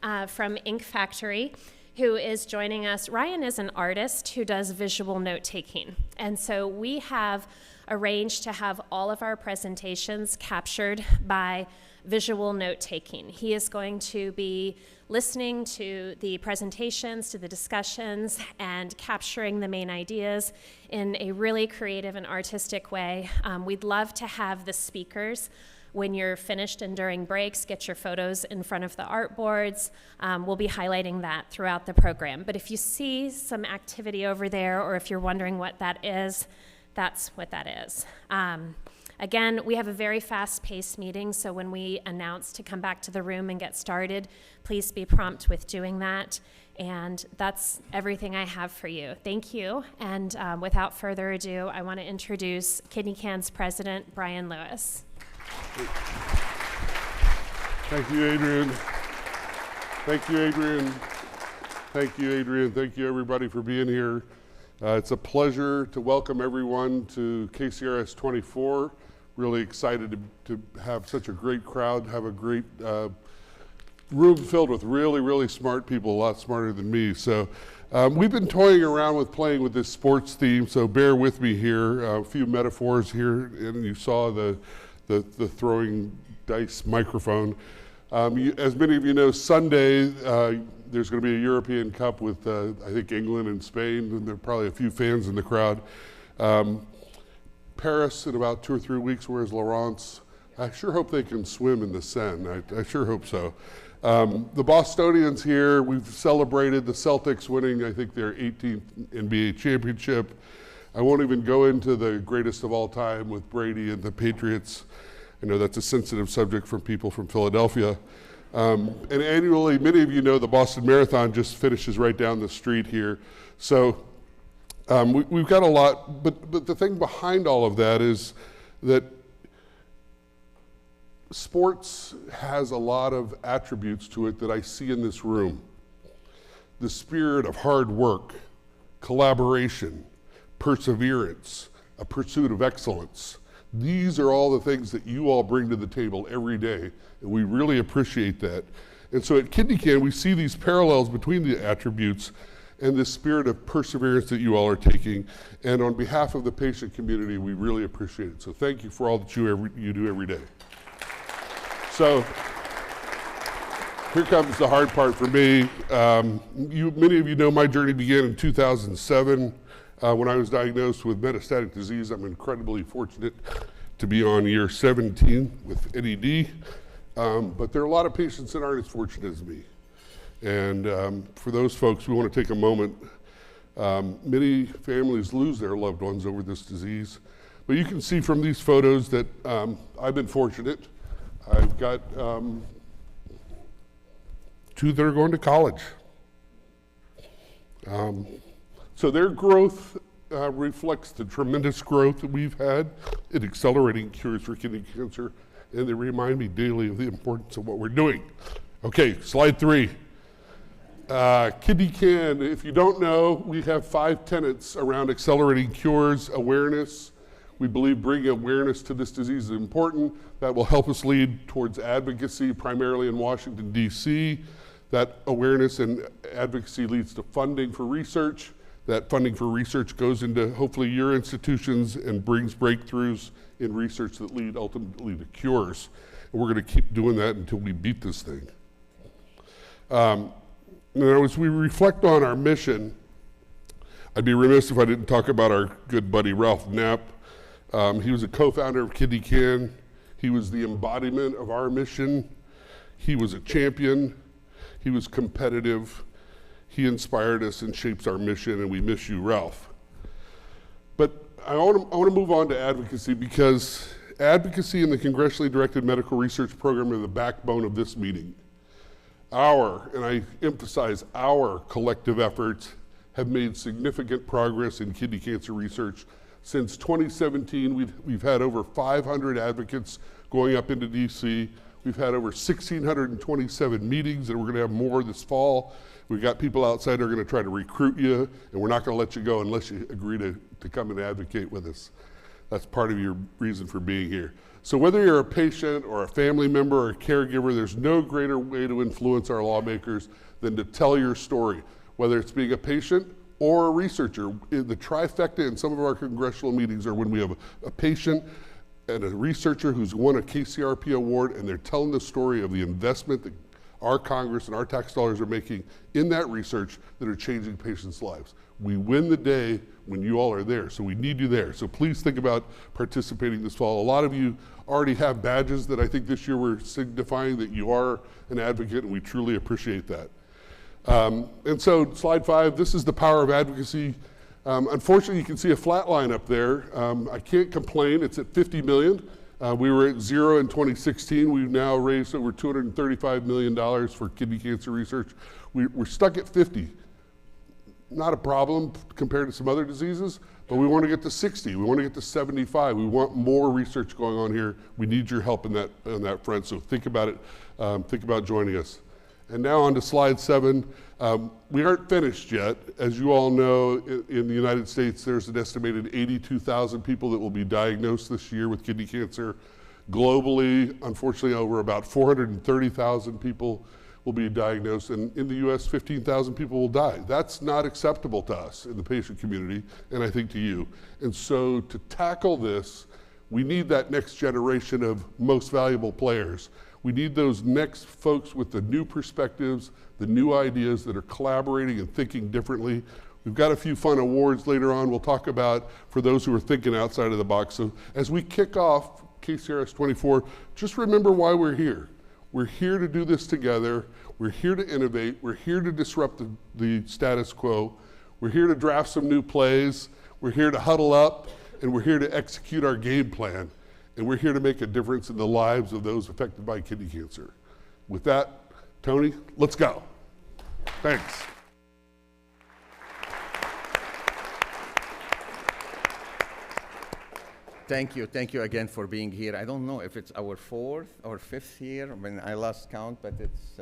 Ryan from Ink Factory, who is joining us. Ryan is an artist who does visual note-taking. And so we have arranged to have all of our presentations captured by visual note-taking. He is going to be listening to the presentations, to the discussions, and capturing the main ideas in a really creative and artistic way. We'd love to have the speakers, when you're finished and during breaks, get your photos in front of the art boards. We'll be highlighting that throughout the program. But if you see some activity over there, or if you're wondering what that is, that's what that is. Again, we have a very fast-paced meeting, so when we announce to come back to the room and get started, please be prompt with doing that. And that's everything I have for you. Thank you. And without further ado, I want to introduce KidneyCAN's president, Brian Lewis. Thank you, Adrian. Thank you, Adrian. Thank you, Adrian. Thank you, everybody, for being here. It's a pleasure to welcome everyone to KCRS24. Really excited to have such a great crowd, have a great room filled with really, really smart people, a lot smarter than me. So we've been toying around with playing with this sports theme, so bear with me here. A few metaphors here, and you saw the throwing dice microphone. As many of you know, Sunday, there's going to be a European Cup with, I think, England and Spain, and there are probably a few fans in the crowd. Paris in about 2 or 3 weeks, where's Laurence? I sure hope they can swim in the Seine. I sure hope so. The Bostonians here, we've celebrated the Celtics winning, I think, their 18th NBA championship. I won't even go into the greatest of all time with Brady and the Patriots. I know that's a sensitive subject from people from Philadelphia. And annually, many of you know the Boston Marathon just finishes right down the street here. So we've got a lot, but the thing behind all of that is that sports has a lot of attributes to it that I see in this room. The spirit of hard work, collaboration, perseverance, a pursuit of excellence. These are all the things that you all bring to the table every day, and we really appreciate that. And so at KidneyCAN, we see these parallels between the attributes and the spirit of perseverance that you all are taking. And on behalf of the patient community, we really appreciate it. So thank you for all that you do every day. So here comes the hard part for me. Many of you know my journey began in 2007. When I was diagnosed with metastatic disease. I'm incredibly fortunate to be on year 17 with NED, but there are a lot of patients that aren't as fortunate as me. And for those folks, we want to take a moment. Many families lose their loved ones over this disease, but you can see from these photos that I've been fortunate. I've got 2 that are going to college. So their growth reflects the tremendous growth that we've had in accelerating cures for kidney cancer, and they remind me daily of the importance of what we're doing. Okay, slide 3. KidneyCAN, if you don't know, we have 5 tenets around accelerating cures, awareness. We believe bringing awareness to this disease is important. That will help us lead towards advocacy, primarily in Washington, D.C. That awareness and advocacy leads to funding for research. That funding for research goes into hopefully your institutions and brings breakthroughs in research that lead ultimately to cures. And we're going to keep doing that until we beat this thing. Now, as we reflect on our mission, I'd be remiss if I didn't talk about our good buddy Ralph Knapp. He was a co-founder of KidneyCAN. He was the embodiment of our mission. He was a champion. He was competitive. He inspired us and shapes our mission, and we miss you, Ralph. But I want to move on to advocacy, because advocacy and the congressionally directed medical research program are the backbone of this meeting. Our, and I emphasize our, collective efforts have made significant progress in kidney cancer research. Since 2017, we've had over 500 advocates going up into DC. We've had over 1,627 meetings, and we're going to have more this fall. We've got people outside who are going to try to recruit you, and we're not going to let you go unless you agree to come and advocate with us. That's part of your reason for being here. So whether you're a patient or a family member or a caregiver, there's no greater way to influence our lawmakers than to tell your story, whether it's being a patient or a researcher. The trifecta in some of our congressional meetings are when we have a patient and a researcher who's won a KCRP award, and they're telling the story of the investment that our Congress and our tax dollars are making in that research that are changing patients' lives. We win the day when you all are there, so we need you there. So please think about participating this fall. A lot of you already have badges that I think this year we're signifying that you are an advocate, and we truly appreciate that. And so slide 5, this is the power of advocacy. Unfortunately, you can see a flat line up there. I can't complain, it's at 50 million. We were at 0 in 2016. We've now raised over $235 million for kidney cancer research. We're stuck at 50. Not a problem compared to some other diseases, but we want to get to 60. We want to get to 75. We want more research going on here. We need your help in that front, so think about it. Think about joining us. And now on to slide 7. We aren't finished yet. As you all know, in the United States, there's an estimated 82,000 people that will be diagnosed this year with kidney cancer. Globally, unfortunately, over about 430,000 people will be diagnosed, and in the US, 15,000 people will die. That's not acceptable to us in the patient community, and I think to you. And so to tackle this, we need that next generation of most valuable players. We need those next folks with the new perspectives, the new ideas that are collaborating and thinking differently. We've got a few fun awards later on we'll talk about for those who are thinking outside of the box. So as we kick off KCRS24, just remember why we're here. We're here to do this together. We're here to innovate. We're here to disrupt the status quo. We're here to draft some new plays. We're here to huddle up, and we're here to execute our game plan. And we're here to make a difference in the lives of those affected by kidney cancer. With that, Tony, let's go. Thanks. Thank you again for being here. I don't know if it's our 4th or 5th year. I mean, I lost count, but it's,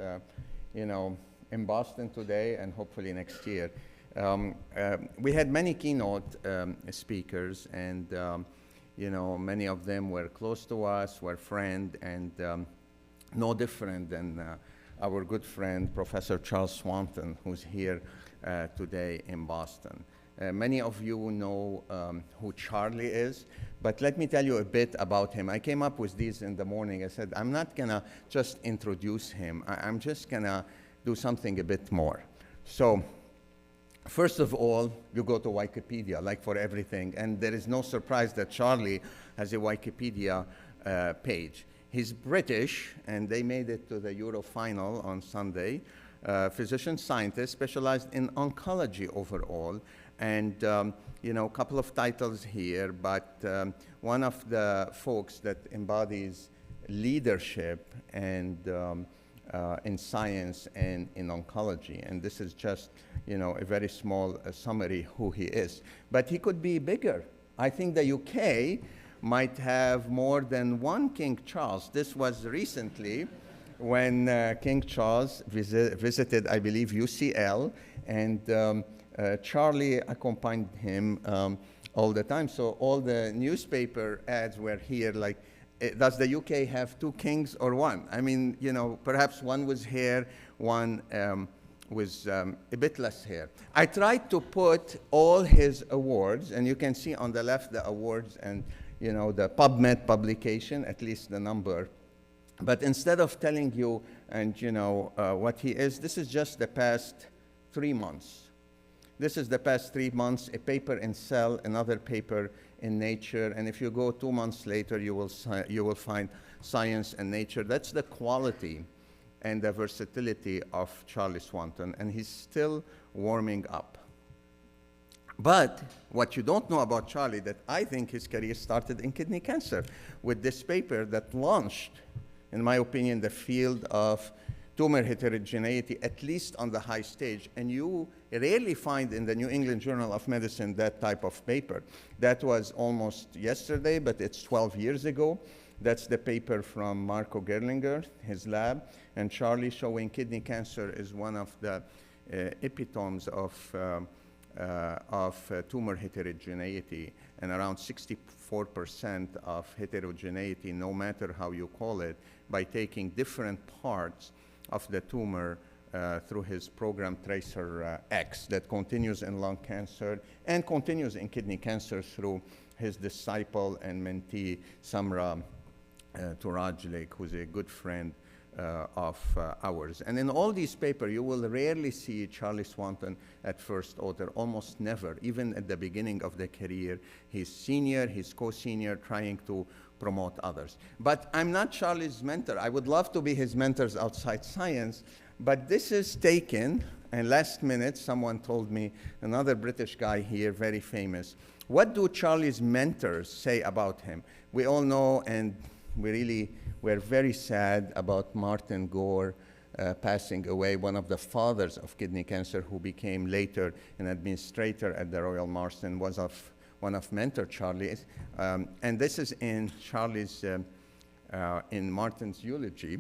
in Boston today and hopefully next year. We had many keynote speakers, and many of them were close to us, were friends, and no different than our good friend, Professor Charles Swanton, who's here today in Boston. Many of you know who Charlie is, but let me tell you a bit about him. I came up with these in the morning. I said, I'm not gonna just introduce him. I'm just gonna do something a bit more. So, first of all, you go to Wikipedia, like for everything, and there is no surprise that Charlie has a Wikipedia page. He's British, and they made it to the Euro final on Sunday. Physician scientist, specialized in oncology overall, and a couple of titles here, but one of the folks that embodies leadership and in science and in oncology, and this is just a very small summary who he is. But he could be bigger. I think the UK might have more than one King Charles. This was recently when King Charles visited, I believe, UCL, and Charlie accompanied him all the time. So all the newspaper ads were here like, does the UK have 2 kings or 1? I mean, perhaps one was hair, one was a bit less hair. I tried to put all his awards, and you can see on the left the awards and the PubMed publication, at least the number. But instead of telling you and what he is, this is just the past 3 months. This is the past 3 months, a paper in Cell, another paper in Nature, and if you go 2 months later, you will find Science and Nature. That's the quality and the versatility of Charlie Swanton, and he's still warming up. But what you don't know about Charlie, that I think his career started in kidney cancer with this paper that launched, in my opinion, the field of tumor heterogeneity, at least on the high stage. And you rarely find in the New England Journal of Medicine that type of paper. That was almost yesterday, but it's 12 years ago. That's the paper from Marco Gerlinger, his lab, and Charlie showing kidney cancer is one of the epitomes of of tumor heterogeneity and around 64% of heterogeneity, no matter how you call it, by taking different parts of the tumor through his program Tracer X that continues in lung cancer and continues in kidney cancer through his disciple and mentee, Samra Turajlik, who's a good friend of ours. And in all these papers, you will rarely see Charlie Swanton at first author, almost never, even at the beginning of the career. He's senior, he's co-senior, trying to promote others. But I'm not Charlie's mentor. I would love to be his mentors outside science, but this is taken, and last minute, someone told me, another British guy here, very famous, what do Charlie's mentors say about him? We all know, and we're very sad about Martin Gore passing away, one of the fathers of kidney cancer, who became later an administrator at the Royal Marsden, was one of mentor Charlie's. And this is in Charlie's, in Martin's eulogy.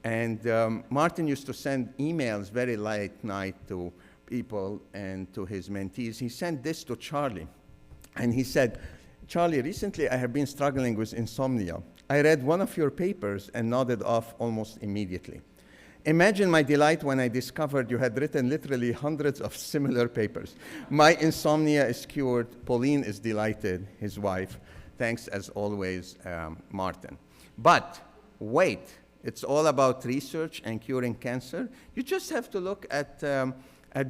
And Martin used to send emails very late night to people and to his mentees. He sent this to Charlie. And he said, Charlie, recently I have been struggling with insomnia. I read one of your papers and nodded off almost immediately. Imagine my delight when I discovered you had written literally hundreds of similar papers. My insomnia is cured. Pauline is delighted, his wife. Thanks, as always, Martin. But wait, it's all about research and curing cancer. You just have to look at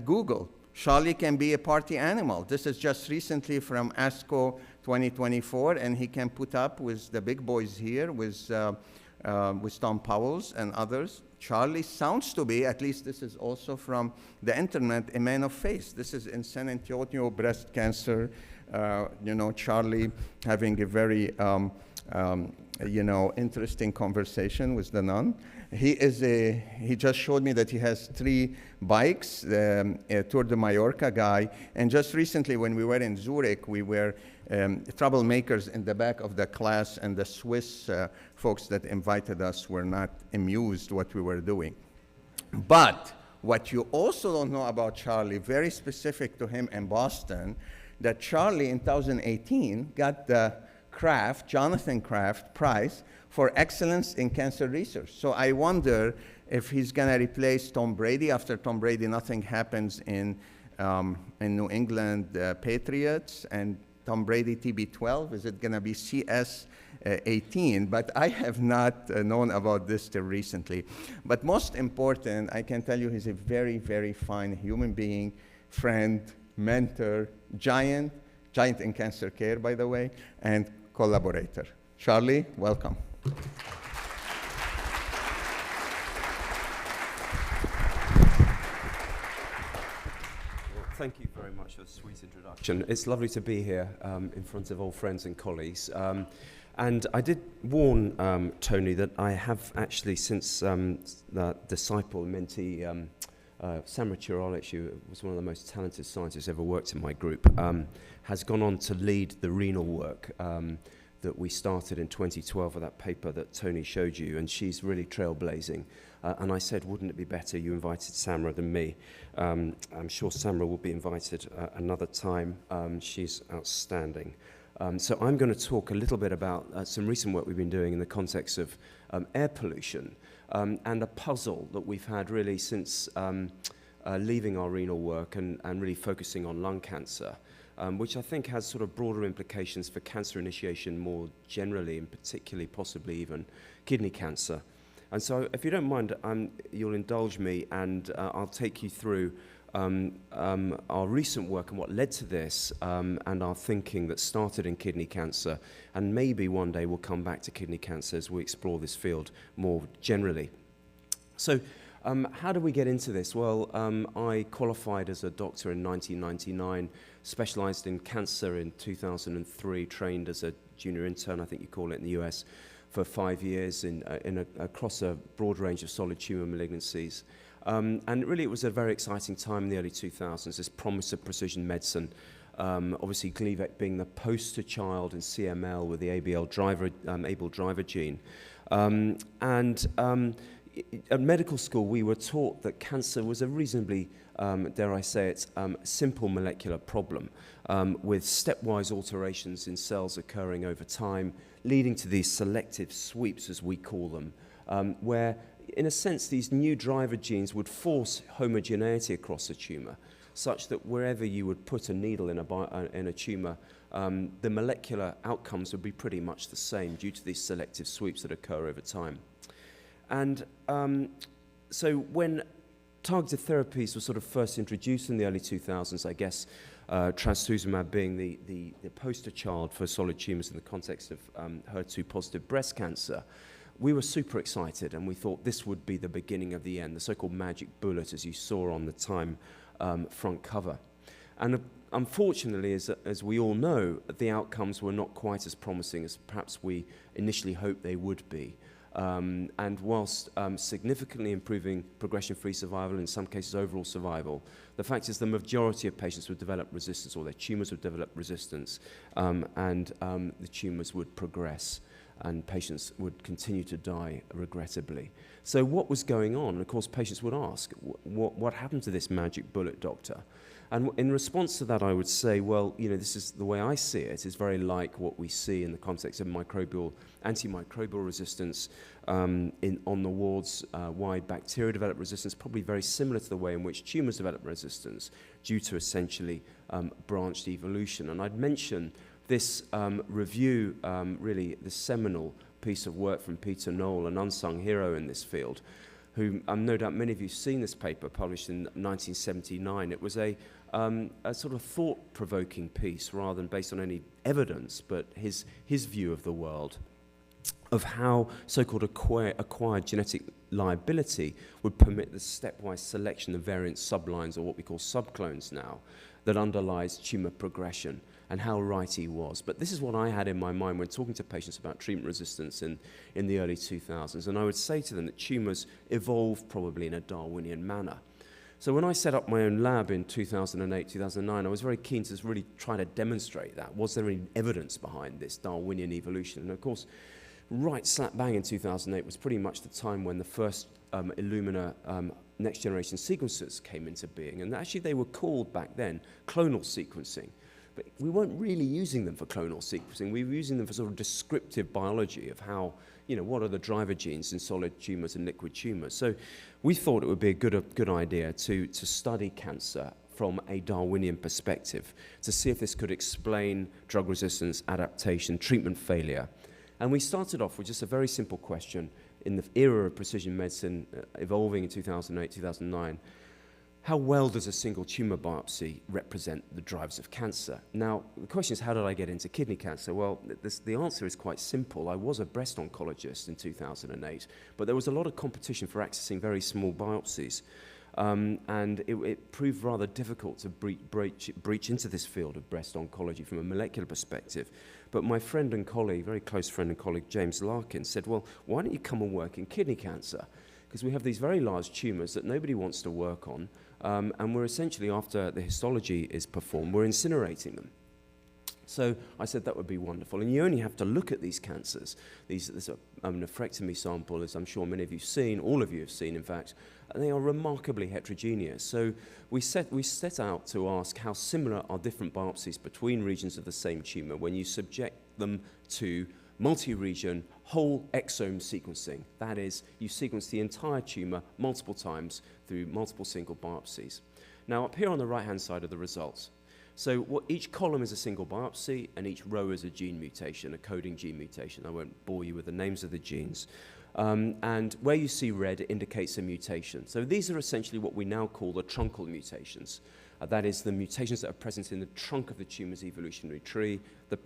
Google. Charlie can be a party animal. This is just recently from ASCO 2024, and he can put up with the big boys here, with Tom Powell's and others. Charlie sounds to be, at least this is also from the internet, a man of faith. This is in San Antonio, breast cancer. Charlie having a very, interesting conversation with the nun. He just showed me that he has 3 bikes, a Tour de Mallorca guy, and just recently when we were in Zurich, we were troublemakers in the back of the class, and the Swiss folks that invited us were not amused what we were doing. But what you also don't know about Charlie, very specific to him in Boston, that Charlie in 2018 got the Jonathan Kraft Prize for excellence in cancer research. So I wonder if he's going to replace Tom Brady. After Tom Brady, nothing happens in New England Patriots, and Tom Brady TB12. Is it going to be CS18? But I have not known about this till recently. But most important, I can tell you he's a very, very fine human being, friend, mentor, giant in cancer care, by the way, and collaborator. Charlie, welcome. Thank you very much for a sweet introduction. It's lovely to be here in front of old friends and colleagues. And I did warn Tony that I have actually, since the disciple mentee, Samra Turajlik, who was one of the most talented scientists ever worked in my group, has gone on to lead the renal work that we started in 2012 with that paper that Tony showed you, and she's really trailblazing. And I said, wouldn't it be better you invited Samra than me? I'm sure Samra will be invited another time. She's outstanding. So I'm going to talk a little bit about some recent work we've been doing in the context of air pollution and a puzzle that we've had really since leaving our renal work and really focusing on lung cancer. Which I think has sort of broader implications for cancer initiation more generally, and particularly possibly even kidney cancer. And so if you don't mind, you'll indulge me, and I'll take you through our recent work and what led to this, and our thinking that started in kidney cancer, and maybe one day we'll come back to kidney cancer as we explore this field more generally. So how did we get into this? Well, I qualified as a doctor in 1999, specialized in cancer in 2003, trained as a junior intern, I think you call it in the US, for 5 years across a broad range of solid tumor malignancies. And really it was a very exciting time in the early 2000s, this promise of precision medicine. Obviously Gleevec being the poster child in CML with the ABL driver gene. at medical school, we were taught that cancer was a reasonably, dare I say it, simple molecular problem with stepwise alterations in cells occurring over time, leading to these selective sweeps, as we call them, where, in a sense, these new driver genes would force homogeneity across a tumor, such that wherever you would put a needle in a tumor, the molecular outcomes would be pretty much the same due to these selective sweeps that occur over time. And so when targeted therapies were sort of first introduced in the early 2000s, I guess trastuzumab being the poster child for solid tumors in the context of HER2-positive breast cancer, we were super excited, and we thought this would be the beginning of the end, the so-called magic bullet, as you saw on the Time front cover. And unfortunately, as we all know, the outcomes were not quite as promising as perhaps we initially hoped they would be. And whilst significantly improving progression-free survival, in some cases overall survival, the fact is the majority of patients would develop resistance, or their tumors would develop resistance, and the tumors would progress, and patients would continue to die, regrettably. So what was going on? And of course, patients would ask, what happened to this magic bullet, doctor? And in response to that, I would say, well, this is the way I see it, is very like what we see in the context of antimicrobial resistance on the wards, why bacteria develop resistance, probably very similar to the way in which tumors develop resistance due to essentially branched evolution. And I'd mention this review, really the seminal piece of work from Peter Knoll, an unsung hero in this field, who no doubt many of you have seen this paper published in 1979. It was a sort of thought-provoking piece rather than based on any evidence, but his view of the world, of how so-called acquired genetic liability would permit the stepwise selection of variant sublines, or what we call subclones now, that underlies tumor progression, and how right he was. But this is what I had in my mind when talking to patients about treatment resistance in the early 2000s, and I would say to them that tumors evolve probably in a Darwinian manner. So when I set up my own lab in 2008, 2009, I was very keen to really try to demonstrate that. Was there any evidence behind this Darwinian evolution? And of course, right slap bang in 2008 was pretty much the time when the first Illumina next generation sequencers came into being. And actually they were called back then clonal sequencing. But we weren't really using them for clonal sequencing. We were using them for sort of descriptive biology of how, what are the driver genes in solid tumors and liquid tumors. So we thought it would be a good idea to study cancer from a Darwinian perspective, to see if this could explain drug resistance, adaptation, treatment failure. And we started off with just a very simple question in the era of precision medicine evolving in 2008, 2009. How well does a single tumor biopsy represent the drivers of cancer? Now, the question is, how did I get into kidney cancer? Well, the answer is quite simple. I was a breast oncologist in 2008, but there was a lot of competition for accessing very small biopsies. And it proved rather difficult to breach into this field of breast oncology from a molecular perspective. But my friend and colleague, very close friend and colleague, James Larkin, said, well, why don't you come and work in kidney cancer? Because we have these very large tumors that nobody wants to work on, and we're essentially, after the histology is performed, we're incinerating them. So I said that would be wonderful. And you only have to look at these cancers. This nephrectomy sample, as I'm sure many of you have seen, all of you have seen, in fact, and they are remarkably heterogeneous. So we set out to ask how similar are different biopsies between regions of the same tumor when you subject them to multi-region whole exome sequencing. That is, you sequence the entire tumor multiple times through multiple single biopsies. Now, up here on the right-hand side are the results. So each column is a single biopsy, and each row is a gene mutation, a coding gene mutation. I won't bore you with the names of the genes. And where you see red, it indicates a mutation. So these are essentially what we now call the truncal mutations. That is, the mutations that are present in the trunk of the tumor's evolutionary tree, the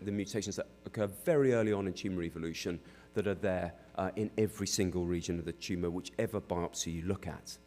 mutations that occur very early on in tumor evolution that are there in every single region of the tumor, whichever biopsy you look at.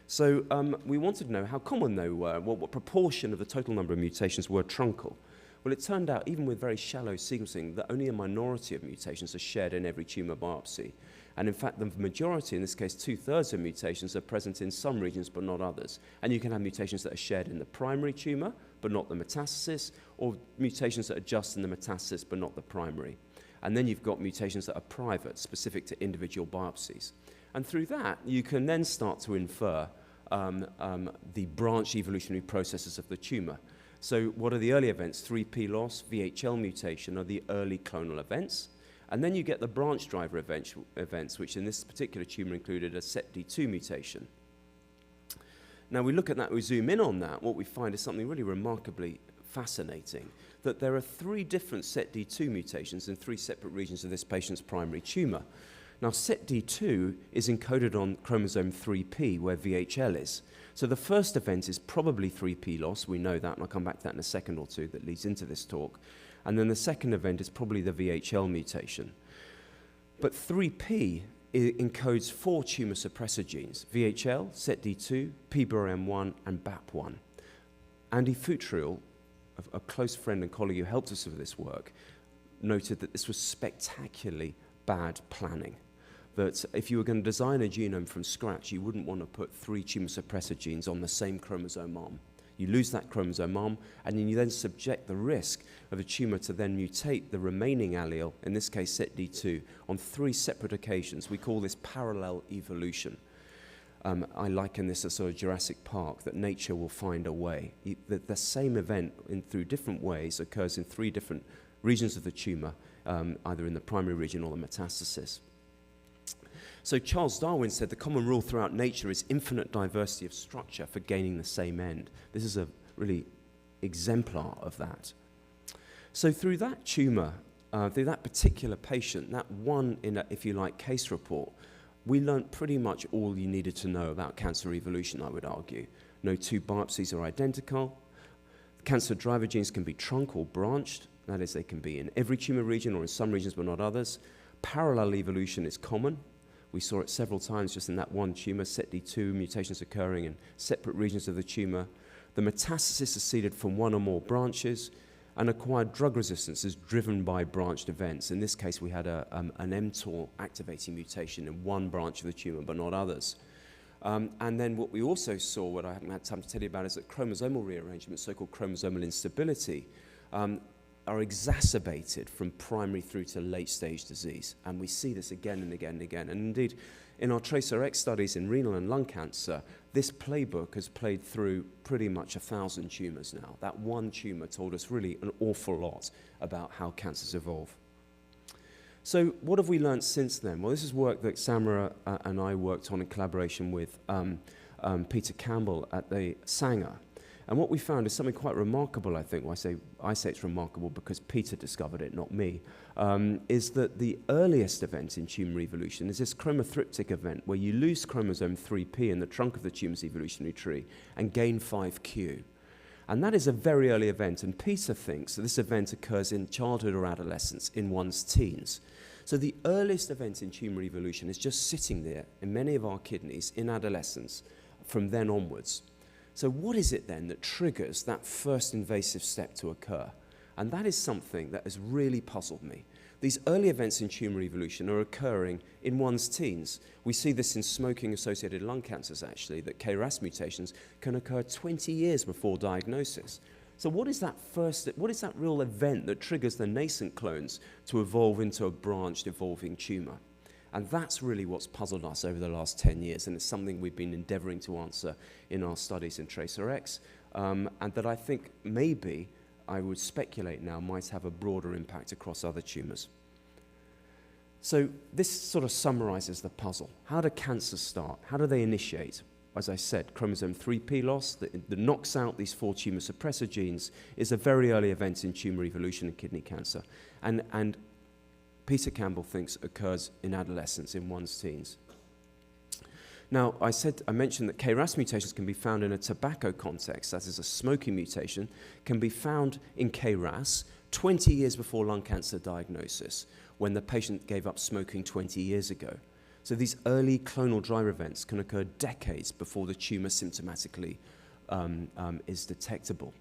So we wanted to know how common they were, what proportion of the total number of mutations were truncal. Well, it turned out, even with very shallow sequencing, that only a minority of mutations are shared in every tumor biopsy. And in fact, the majority, in this case 2/3 of mutations, are present in some regions but not others. And you can have mutations that are shared in the primary tumor but not the metastasis, or mutations that are just in the metastasis but not the primary. And then you've got mutations that are private, specific to individual biopsies. And through that, you can then start to infer the branch evolutionary processes of the tumor. So what are the early events? 3p loss, VHL mutation are the early clonal events. And then you get the branch driver events, which in this particular tumor included a SETD2 mutation. Now we look at that, we zoom in on that, what we find is something really remarkably fascinating, that there are 3 different SETD2 mutations in 3 separate regions of this patient's primary tumor. Now SETD2 is encoded on chromosome 3p, where VHL is. So the first event is probably 3p loss, we know that, and I'll come back to that in a second or two that leads into this talk. And then the second event is probably the VHL mutation. But 3p encodes 4 tumor suppressor genes: VHL, SETD2, PBRM1, and BAP1. Andy Futrial, a close friend and colleague who helped us with this work, noted that this was spectacularly bad planning. That if you were going to design a genome from scratch, you wouldn't want to put 3 tumor suppressor genes on the same chromosome arm. You lose that chromosome arm, and then you then subject the risk of a tumor to then mutate the remaining allele, in this case SETD2, on 3 separate occasions. We call this parallel evolution. I liken this as sort of Jurassic Park, that nature will find a way. The same event through different ways occurs in 3 different regions of the tumor, either in the primary region or the metastasis. So Charles Darwin said the common rule throughout nature is infinite diversity of structure for gaining the same end. This is a really exemplar of that. So through that tumor, through that particular patient, that one, if you like, case report, we learned pretty much all you needed to know about cancer evolution, I would argue. No 2 biopsies are identical. Cancer driver genes can be trunk or branched. That is, they can be in every tumor region or in some regions but not others. Parallel evolution is common. We saw it several times just in that one tumor, SETD2 mutations occurring in separate regions of the tumor. The metastasis is seeded from 1 or more branches, and acquired drug resistance is driven by branched events. In this case, we had an mTOR activating mutation in 1 branch of the tumor, but not others. And then what we also saw, what I haven't had time to tell you about, is that chromosomal rearrangement, so-called chromosomal instability, are exacerbated from primary through to late-stage disease. And we see this again and again and again. And indeed, in our TRACERx studies in renal and lung cancer, this playbook has played through pretty much 1,000 tumors now. That one tumor told us really an awful lot about how cancers evolve. So what have we learned since then? Well, this is work that Samara and I worked on in collaboration with Peter Campbell at the Sanger. And what we found is something quite remarkable, I think. Well, I say it's remarkable because Peter discovered it, not me, is that the earliest event in tumor evolution is this chromothriptic event where you lose chromosome 3p in the trunk of the tumor's evolutionary tree and gain 5q. And that is a very early event, and Peter thinks that this event occurs in childhood or adolescence, in one's teens. So the earliest event in tumor evolution is just sitting there in many of our kidneys in adolescence from then onwards. So what is it then that triggers that first invasive step to occur? And that is something that has really puzzled me. These early events in tumor evolution are occurring in one's teens. We see this in smoking-associated lung cancers, actually, that KRAS mutations can occur 20 years before diagnosis. So what is that real event that triggers the nascent clones to evolve into a branched, evolving tumor? And that's really what's puzzled us over the last 10 years, and it's something we've been endeavoring to answer in our studies in TRACERx, and that I think maybe, I would speculate now, might have a broader impact across other tumors. So this sort of summarizes the puzzle. How do cancers start? How do they initiate? As I said, chromosome 3p loss that knocks out these 4 tumor suppressor genes is a very early event in tumor evolution in kidney cancer. And Peter Campbell thinks occurs in adolescence, in one's teens. Now, I mentioned that KRAS mutations can be found in a tobacco context, that is a smoking mutation, can be found in KRAS 20 years before lung cancer diagnosis, when the patient gave up smoking 20 years ago. So these early clonal driver events can occur decades before the tumor symptomatically is detectable.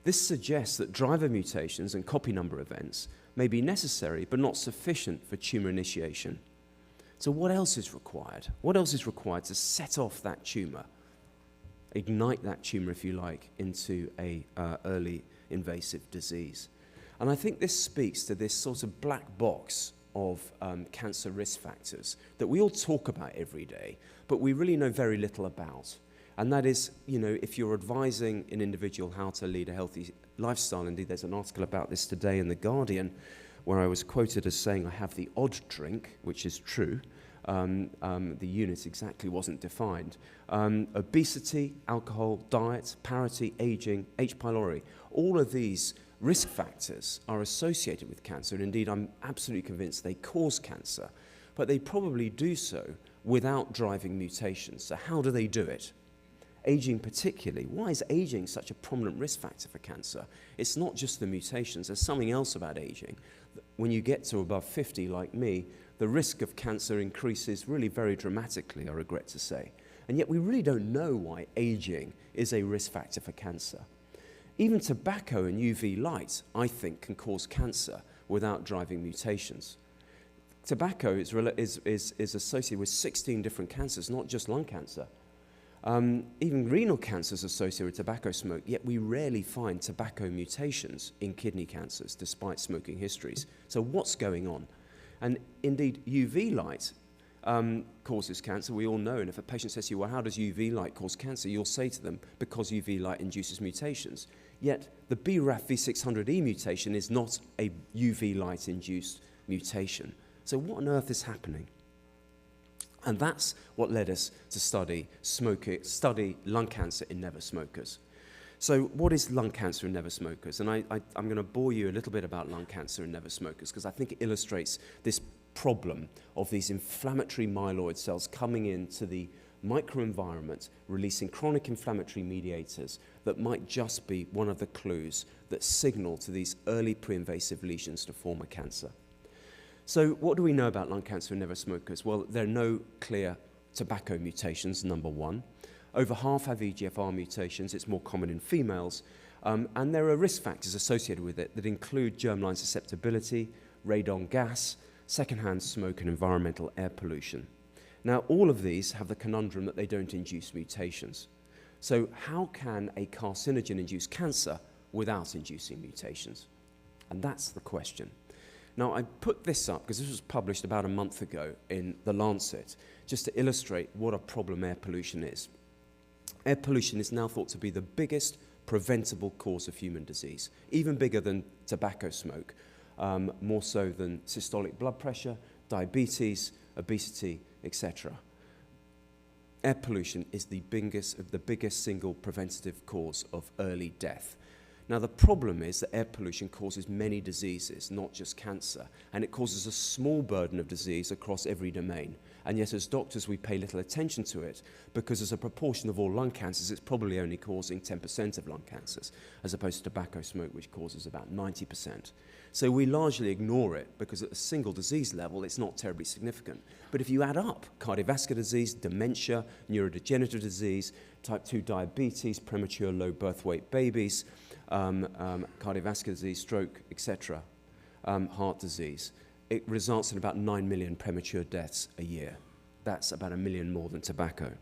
This suggests that driver mutations and copy number events may be necessary but not sufficient for tumor initiation. So what else is required? What else is required to set off that tumor, ignite that tumor, if you like, into a early invasive disease? And I think this speaks to this sort of black box of cancer risk factors that we all talk about every day, but we really know very little about. And that is, if you're advising an individual how to lead a healthy lifestyle, indeed there's an article about this today in The Guardian, where I was quoted as saying I have the odd drink, which is true. The unit exactly wasn't defined. Obesity, alcohol, diet, parity, aging, H. pylori, all of these risk factors are associated with cancer, and indeed I'm absolutely convinced they cause cancer, but they probably do so without driving mutations. So how do they do it? Aging particularly. Why is aging such a prominent risk factor for cancer? It's not just the mutations, there's something else about aging. When you get to above 50 like me, the risk of cancer increases really very dramatically, I regret to say. And yet we really don't know why aging is a risk factor for cancer. Even tobacco and UV light, I think, can cause cancer without driving mutations. Tobacco is associated with 16 different cancers, not just lung cancer. Even renal cancer is associated with tobacco smoke, yet we rarely find tobacco mutations in kidney cancers, despite smoking histories. So what's going on? And indeed, UV light causes cancer, we all know. And if a patient says to you, well, how does UV light cause cancer? You'll say to them, because UV light induces mutations. Yet the BRAF V600E mutation is not a UV light-induced mutation. So what on earth is happening? And that's what led us to study lung cancer in never smokers. So what is lung cancer in never smokers? And I'm going to bore you a little bit about lung cancer in never smokers because I think it illustrates this problem of these inflammatory myeloid cells coming into the microenvironment, releasing chronic inflammatory mediators that might just be one of the clues that signal to these early pre-invasive lesions to form a cancer. So what do we know about lung cancer in never smokers? Well, there are no clear tobacco mutations, number one. Over half have EGFR mutations. It's more common in females. And there are risk factors associated with it that include germline susceptibility, radon gas, secondhand smoke, and environmental air pollution. Now, all of these have the conundrum that they don't induce mutations. So how can a carcinogen induce cancer without inducing mutations? And that's the question. Now, I put this up because this was published about a month ago in The Lancet, just to illustrate what a problem air pollution is. Air pollution is now thought to be the biggest preventable cause of human disease, even bigger than tobacco smoke, more so than systolic blood pressure, diabetes, obesity, etc. Air pollution is the biggest single preventative cause of early death. Now, the problem is that air pollution causes many diseases, not just cancer, and it causes a small burden of disease across every domain. And yet, as doctors, we pay little attention to it because as a proportion of all lung cancers, it's probably only causing 10% of lung cancers, as opposed to tobacco smoke, which causes about 90%. So we largely ignore it because at a single disease level, it's not terribly significant. But if you add up cardiovascular disease, dementia, neurodegenerative disease, type 2 diabetes, premature low birth weight babies, cardiovascular disease, stroke, etc., heart disease, it results in about 9 million premature deaths a year. That's about 1 million more than tobacco.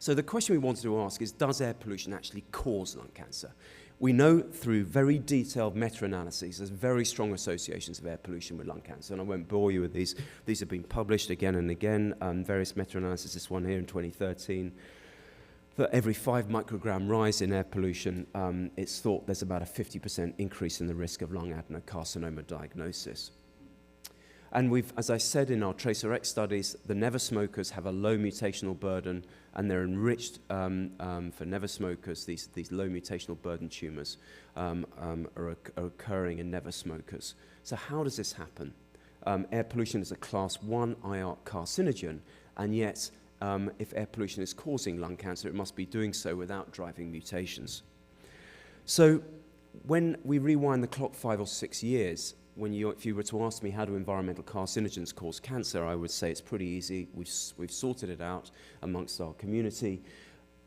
So the question we wanted to ask is, does air pollution actually cause lung cancer? We know through very detailed meta-analyses there's very strong associations of air pollution with lung cancer, and I won't bore you with these. These have been published again and again, various meta-analyses, this one here in 2013. For every 5 microgram rise in air pollution, it's thought there's about a 50% increase in the risk of lung adenocarcinoma diagnosis. And we've, as I said in our TRACERx studies, the never smokers have a low mutational burden, and they're enriched for never smokers. These low mutational burden tumors are occurring in never smokers. So how does this happen? Air pollution is a class 1 IR carcinogen, and yet if air pollution is causing lung cancer, it must be doing so without driving mutations. So when we rewind the clock 5 or 6 years, if you were to ask me how do environmental carcinogens cause cancer, I would say it's pretty easy. We've sorted it out amongst our community.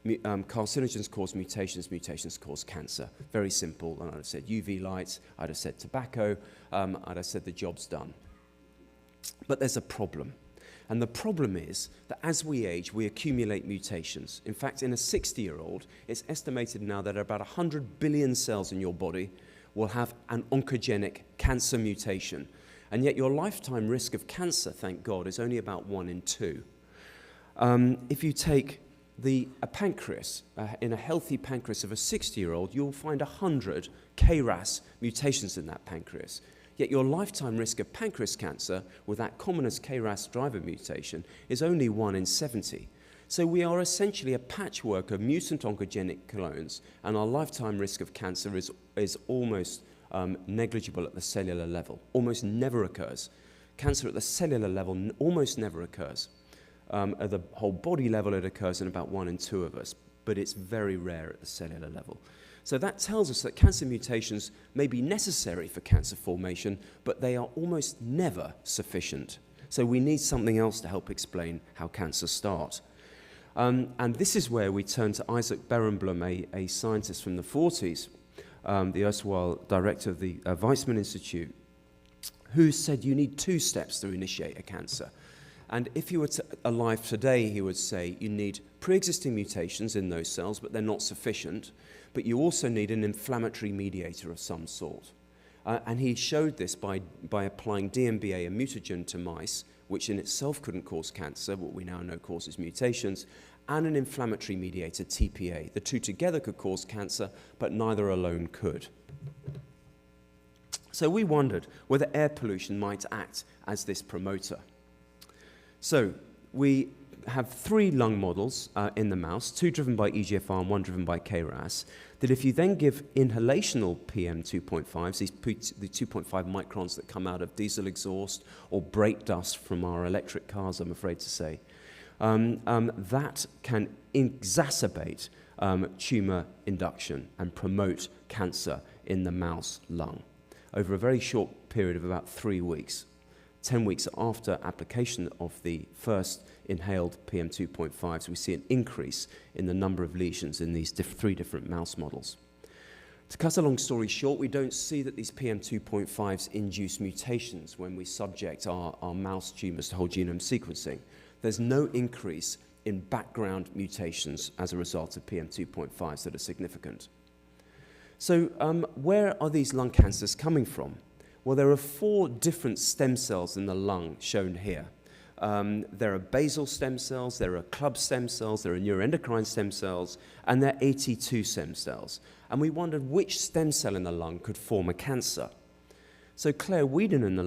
Carcinogens cause mutations, mutations cause cancer. Very simple. And I'd have said UV light, I'd have said tobacco, I'd have said the job's done. But there's a problem. And the problem is that as we age, we accumulate mutations. In fact, in a 60-year-old, it's estimated now that about 100 billion cells in your body will have an oncogenic cancer mutation. And yet your lifetime risk of cancer, thank God, is only about 1 in 2. If you take a pancreas, in a healthy pancreas of a 60-year-old, you'll find 100 KRAS mutations in that pancreas. Yet your lifetime risk of pancreas cancer with that common as KRAS driver mutation is only 1 in 70. So we are essentially a patchwork of mutant oncogenic clones, and our lifetime risk of cancer is almost negligible at the cellular level, almost never occurs. Cancer at the cellular level almost never occurs. At the whole body level, it occurs in about 1 in 2 of us, but it's very rare at the cellular level. So that tells us that cancer mutations may be necessary for cancer formation, but they are almost never sufficient. So we need something else to help explain how cancers start. And this is where we turn to Isaac Berenblum, a scientist from the 40s, the erstwhile director of the Weizmann Institute, who said you need 2 steps to initiate a cancer. And if you were alive today, he would say you need pre-existing mutations in those cells, but they're not sufficient. But you also need an inflammatory mediator of some sort. And he showed this by applying DMBA, a mutagen, to mice, which in itself couldn't cause cancer, what we now know causes mutations, and an inflammatory mediator, TPA. The 2 together could cause cancer, but neither alone could. So we wondered whether air pollution might act as this promoter. So we have 3 lung models in the mouse, 2 driven by EGFR and 1 driven by KRAS, that if you then give inhalational PM2.5s, the 2.5 microns that come out of diesel exhaust or brake dust from our electric cars, I'm afraid to say, that can exacerbate tumor induction and promote cancer in the mouse lung over a very short period of about 3 weeks. 10 weeks after application of the first inhaled PM2.5s, we see an increase in the number of lesions in these 3 different mouse models. To cut a long story short, we don't see that these PM2.5s induce mutations when we subject our mouse tumors to whole genome sequencing. There's no increase in background mutations as a result of PM2.5s that are significant. So where are these lung cancers coming from? Well, there are 4 different stem cells in the lung shown here. There are basal stem cells, there are club stem cells, there are neuroendocrine stem cells, and there are AT2 stem cells. And we wondered which stem cell in the lung could form a cancer. So Claire Whedon in the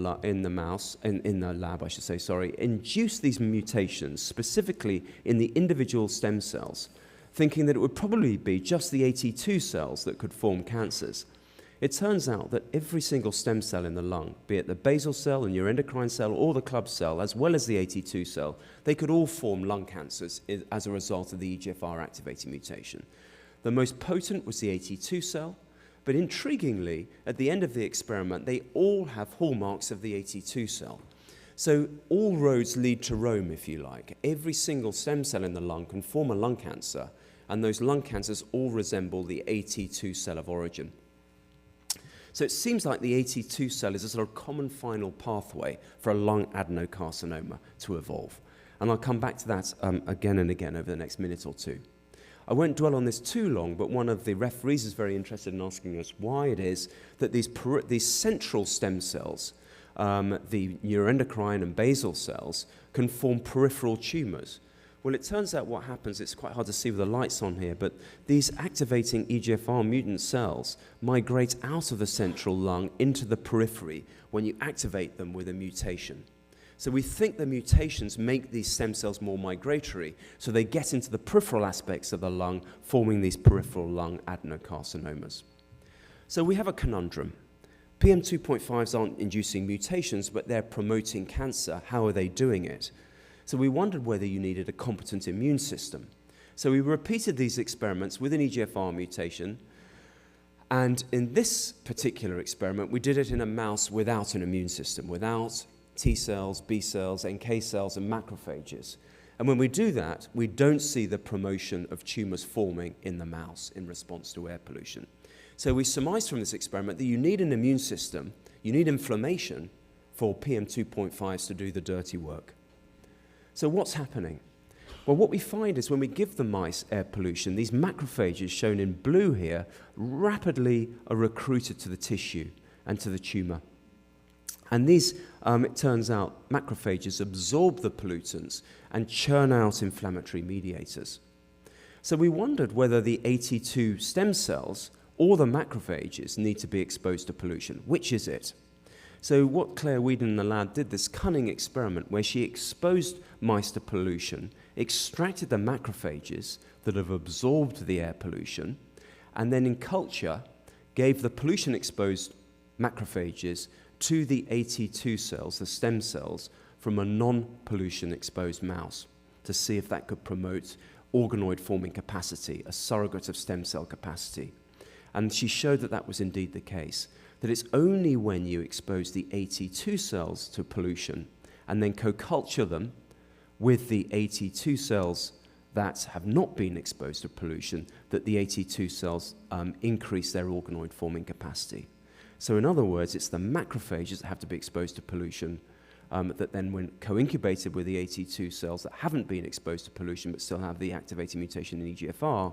lab, I should say, induced these mutations specifically in the individual stem cells, thinking that it would probably be just the AT2 cells that could form cancers. It turns out that every single stem cell in the lung, be it the basal cell, the neuroendocrine cell, or the club cell, as well as the AT2 cell, they could all form lung cancers as a result of the EGFR activating mutation. The most potent was the AT2 cell, but intriguingly, at the end of the experiment, they all have hallmarks of the AT2 cell. So all roads lead to Rome, if you like. Every single stem cell in the lung can form a lung cancer, and those lung cancers all resemble the AT2 cell of origin. So it seems like the AT2 cell is a sort of common final pathway for a lung adenocarcinoma to evolve. And I'll come back to that again and again over the next minute or 2. I won't dwell on this too long, but one of the referees is very interested in asking us why it is that these central stem cells, the neuroendocrine and basal cells, can form peripheral tumors. Well, it turns out what happens, it's quite hard to see with the lights on here, but these activating EGFR mutant cells migrate out of the central lung into the periphery when you activate them with a mutation. So we think the mutations make these stem cells more migratory, so they get into the peripheral aspects of the lung, forming these peripheral lung adenocarcinomas. So we have a conundrum. PM2.5s aren't inducing mutations, but they're promoting cancer. How are they doing it? So we wondered whether you needed a competent immune system. So we repeated these experiments with an EGFR mutation, and in this particular experiment, we did it in a mouse without an immune system, without T cells, B cells, NK cells, and macrophages. And when we do that, we don't see the promotion of tumors forming in the mouse in response to air pollution. So we surmised from this experiment that you need an immune system, you need inflammation for PM2.5s to do the dirty work. So what's happening? Well, what we find is when we give the mice air pollution, these macrophages shown in blue here rapidly are recruited to the tissue and to the tumor. And these, it turns out, macrophages absorb the pollutants and churn out inflammatory mediators. So we wondered whether the AT2 stem cells or the macrophages need to be exposed to pollution. Which is it? So what Claire Whedon in the lab did, this cunning experiment where she exposed mice to pollution, extracted the macrophages that have absorbed the air pollution, and then in culture gave the pollution-exposed macrophages to the AT2 cells, the stem cells, from a non-pollution exposed mouse to see if that could promote organoid forming capacity, a surrogate of stem cell capacity. And she showed that that was indeed the case, that it's only when you expose the AT2 cells to pollution and then co-culture them with the AT2 cells that have not been exposed to pollution that the AT2 cells increase their organoid forming capacity. So in other words, it's the macrophages that have to be exposed to pollution that then, when co-incubated with the AT2 cells that haven't been exposed to pollution but still have the activating mutation in EGFR,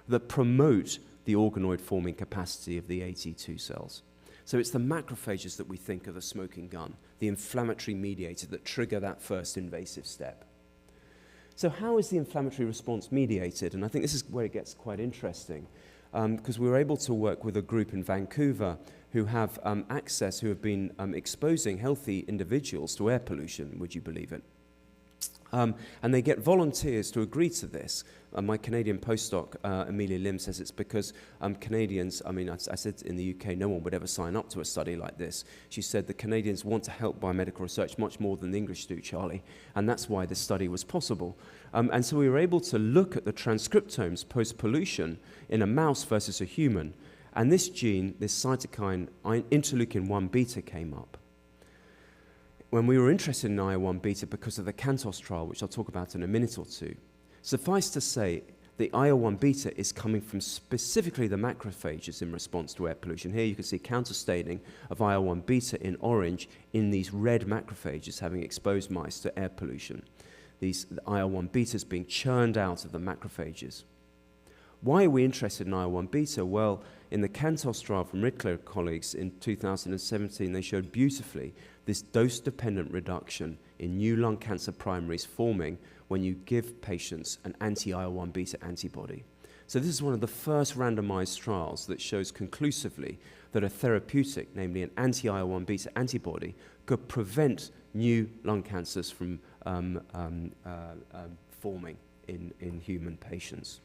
that promote the organoid forming capacity of the AT2 cells. So it's the macrophages that we think are the smoking gun, the inflammatory mediator that trigger that first invasive step. So how is the inflammatory response mediated? And I think this is where it gets quite interesting, because we were able to work with a group in Vancouver who have access, who have been exposing healthy individuals to air pollution, would you believe it? And they get volunteers to agree to this. My Canadian postdoc, Amelia Lim, says it's because Canadians, I mean, I said in the UK no one would ever sign up to a study like this. She said the Canadians want to help biomedical research much more than the English do, Charlie, and that's why this study was possible. And so we were able to look at the transcriptomes post-pollution in a mouse versus a human, and this gene, this cytokine, interleukin-1 beta, came up. When we were interested in IL-1 beta because of the CANTOS trial, which I'll talk about in a minute or two, suffice to say, the IL-1 beta is coming from specifically the macrophages in response to air pollution. Here you can see counterstaining of IL-1 beta in orange in these red macrophages having exposed mice to air pollution. The IL-1 beta is being churned out of the macrophages. Why are we interested in IL-1 beta? Well, in the CANTOS trial from Ridcliffe colleagues in 2017, they showed beautifully this dose-dependent reduction in new lung cancer primaries forming when you give patients an anti-IL-1 beta antibody. So this is one of the first randomized trials that shows conclusively that a therapeutic, namely an anti-IL-1 beta antibody, could prevent new lung cancers from forming in human patients.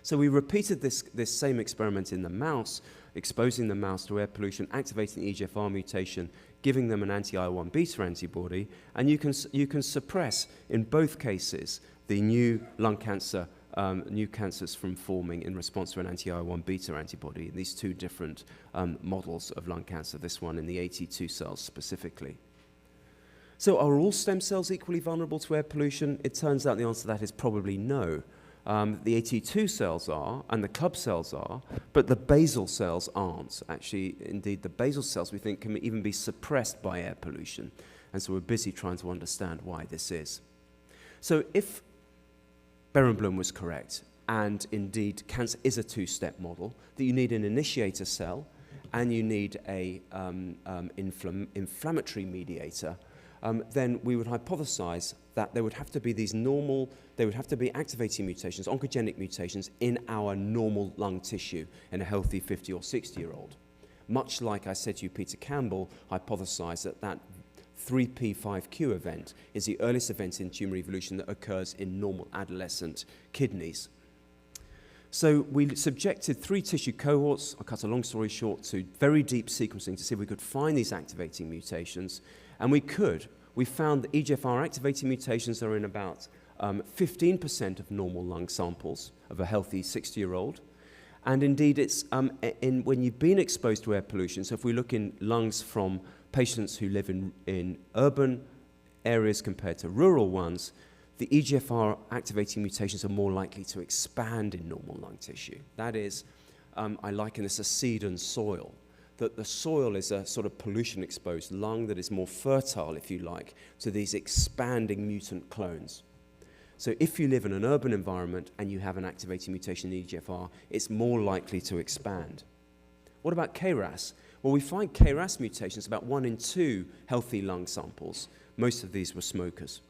So we repeated this same experiment in the mouse, exposing the mouse to air pollution, activating the EGFR mutation, giving them an anti-IL-1 beta antibody, and you can suppress, in both cases, the new lung cancer, new cancers from forming in response to an anti-IL-1 beta antibody, these two different models of lung cancer, this one in the AT2 cells specifically. So are all stem cells equally vulnerable to air pollution? It turns out the answer to that is probably no. The AT2 cells are, and the club cells are, but the basal cells aren't. Actually, indeed, the basal cells we think can even be suppressed by air pollution. And so we're busy trying to understand why this is. So if Berenblum was correct, and indeed cancer is a two-step model, that you need an initiator cell and you need a inflammatory mediator, then we would hypothesize that there would have to be these there would have to be activating mutations, oncogenic mutations in our normal lung tissue in a healthy 50 or 60-year-old. Much like I said to you, Peter Campbell hypothesized that 3p5q event is the earliest event in tumor evolution that occurs in normal adolescent kidneys. So we subjected 3 tissue cohorts, I'll cut a long story short, to very deep sequencing to see if we could find these activating mutations. And we could. We found that EGFR activating mutations are in about 15% of normal lung samples of a healthy 60-year-old. And indeed, it's when you've been exposed to air pollution, so if we look in lungs from patients who live in urban areas compared to rural ones, the EGFR activating mutations are more likely to expand in normal lung tissue. That is, I liken this as seed and soil. That the soil is a sort of pollution-exposed lung that is more fertile, if you like, to these expanding mutant clones. So if you live in an urban environment and you have an activating mutation in EGFR, it's more likely to expand. What about KRAS? Well, we find KRAS mutations about 1 in 2 healthy lung samples. Most of these were smokers.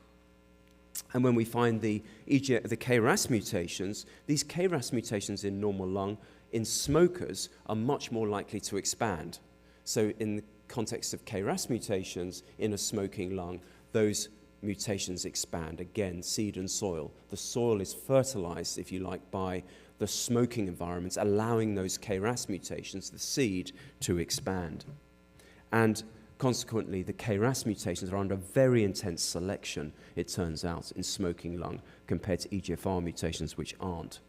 And when we find the KRAS mutations, these KRAS mutations in normal lung in smokers are much more likely to expand. So in the context of KRAS mutations in a smoking lung, those mutations expand. Again, seed and soil. The soil is fertilized, if you like, by the smoking environments, allowing those KRAS mutations, the seed, to expand. And consequently, the KRAS mutations are under very intense selection, it turns out, in smoking lung compared to EGFR mutations, which aren't.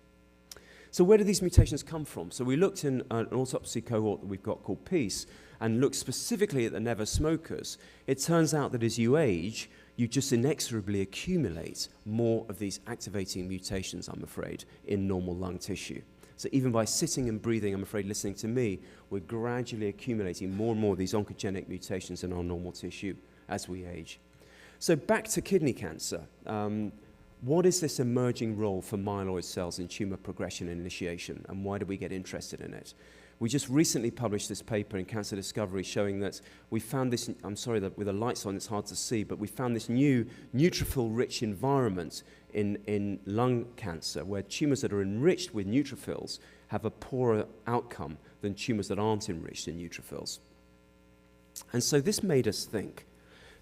So where do these mutations come from? So we looked in an autopsy cohort that we've got called PEACE and looked specifically at the never smokers. It turns out that as you age, you just inexorably accumulate more of these activating mutations, I'm afraid, in normal lung tissue. So even by sitting and breathing, I'm afraid, listening to me, we're gradually accumulating more and more of these oncogenic mutations in our normal tissue as we age. So back to kidney cancer. What is this emerging role for myeloid cells in tumor progression and initiation, and why do we get interested in it? We just recently published this paper in Cancer Discovery showing that we found this, I'm sorry that with the lights on it's hard to see, but we found this new neutrophil-rich environment in lung cancer where tumors that are enriched with neutrophils have a poorer outcome than tumors that aren't enriched in neutrophils. And so this made us think,